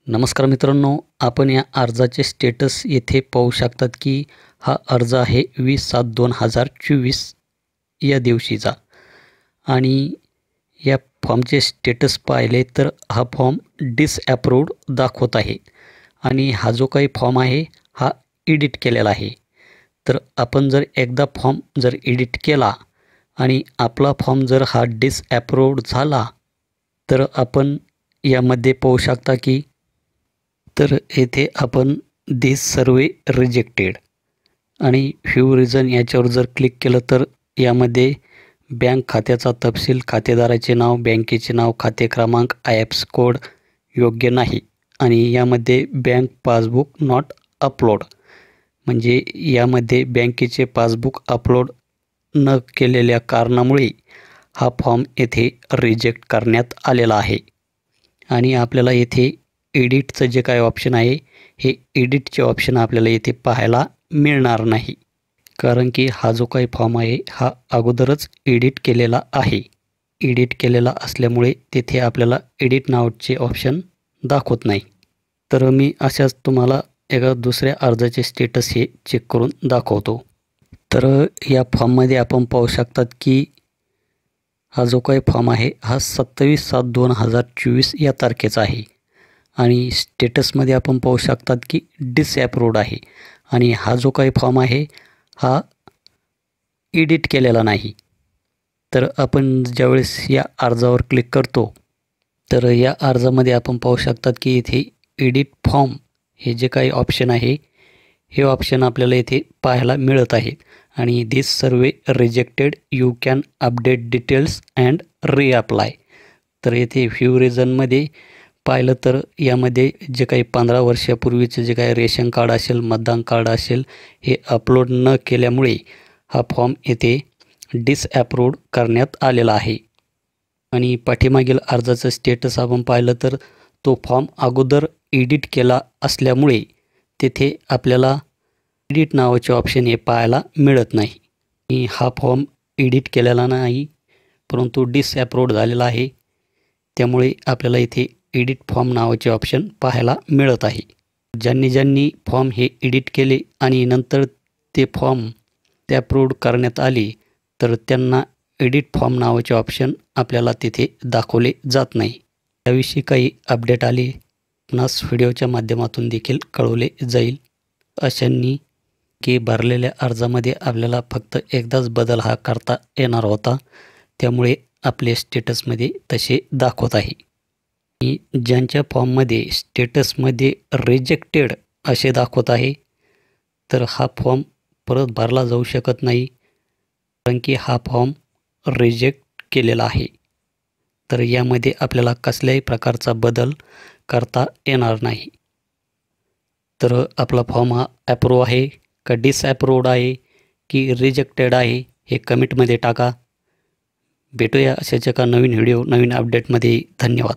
नमस्कार मित्रांनो, आपण या अर्जाचे स्टेटस येथे पाहू शकतात की हा अर्ज आहे 20/7/2024 या दिवशीचा आणि या फॉर्मचे स्टेटस पाहिले तर हा फॉर्म डिसअप्रूव्ड दाखवत आहे आणि हा जो काही फॉर्म आहे हा एडिट केलेला आहे. तर आपण जर एकदा फॉर्म जर एडिट केला आणि आपला फॉर्म जर हा डिसअप्रूव्ड झाला तर आपण यामध्ये पाहू शकता की तर येथे आपण दिस सर्वे रिजेक्टेड आणि फ्यू रिझन याच्यावर जर क्लिक केलं तर यामध्ये बँक खात्याचा तपशील, खातेदाराचे नाव, बँकेचे नाव, खाते क्रमांक, IFSC कोड योग्य नाही आणि यामध्ये बँक पासबुक नॉट अपलोड म्हणजे यामध्ये बँकेचे पासबुक अपलोड न केलेल्या कारणामुळे हा फॉर्म येथे रिजेक्ट करण्यात आलेला आहे. आणि आपल्याला येथे एडिटचं जे काही ऑप्शन आहे हे एडिटचे ऑप्शन आपल्याला येथे पाहायला मिळणार नाही, कारण की हा जो काही फॉर्म आहे हा अगोदरच एडिट केलेला आहे. एडिट केलेला असल्यामुळे तेथे आपल्याला एडिट नावाचे ऑप्शन दाखवत नाही. तर मी अशाच तुम्हाला एका दुसऱ्या अर्जाचे स्टेटस हे चेक करून दाखवतो. तर या फॉर्ममध्ये आपण पाहू शकतात की हा जो काही फॉर्म आहे हा 27/7/2024 या तारखेचा आहे आणि स्टेटसमध्ये आपण पाहू शकतात की डिसअप्रूव्ड आहे आणि हा जो काही फॉर्म आहे हा एडिट केलेला नाही. तर आपण ज्यावेळेस या अर्जावर क्लिक करतो तर या अर्जामध्ये आपण पाहू शकतात की इथे एडिट फॉर्म हे जे काही ऑप्शन आहे हे ऑप्शन आपल्याला इथे पाहायला मिळत आहे आणि this survey rejected, you can update details and reapply. तर येथे फ्यू रिझनमध्ये पाहिलं तर यामध्ये जे काही 15 वर्षापूर्वीचं जे काही रेशन कार्ड असेल, मतदान कार्ड असेल हे अपलोड न केल्यामुळे हा फॉर्म येथे डिसअप्रूव्ड करण्यात आलेला आहे. आणि पाठीमागील अर्जाचं स्टेटस आपण पाहिलं तर तो फॉर्म अगोदर एडिट केला असल्यामुळे तेथे आपल्याला एडिट नावाचे ऑप्शन हे पाहायला मिळत नाही. आणि हा फॉर्म एडिट केलेला नाही परंतु डिसअप्रूव्ड झालेला आहे, त्यामुळे आपल्याला इथे एडिट फॉर्म नावाचे ऑप्शन पाहायला मिळत आहे. ज्यांनी फॉर्म हे एडिट केले आणि नंतर ते फॉर्म ते अप्रूव्ड करण्यात आले तर त्यांना एडिट फॉर्म नावाचे ऑप्शन आपल्याला तिथे दाखवले जात नाही. त्याविषयी काही अपडेट आले आपणास व्हिडिओच्या माध्यमातून देखील कळवले जाईल. अशांनी की भरलेल्या अर्जामध्ये आपल्याला फक्त एकदाच बदल हा करता येणार होता, त्यामुळे आपले स्टेटसमध्ये तसे दाखवत आहे. आणि ज्यांच्या फॉर्ममध्ये स्टेटसमध्ये रिजेक्टेड असे दाखवत आहे तर हा फॉर्म परत भरला जाऊ शकत नाही, कारण की हा फॉर्म रिजेक्ट केलेला आहे. तर यामध्ये आपल्याला कसल्याही प्रकारचा बदल करता येणार नाही. तर आपला फॉर्म हा अप्रूव्ह आहे का डिसअप्रूव्ड आहे की रिजेक्टेड आहे हे कमेंटमध्ये टाका. भेटूया अशाच एका नवीन व्हिडिओ नवीन अपडेटमध्ये. धन्यवाद.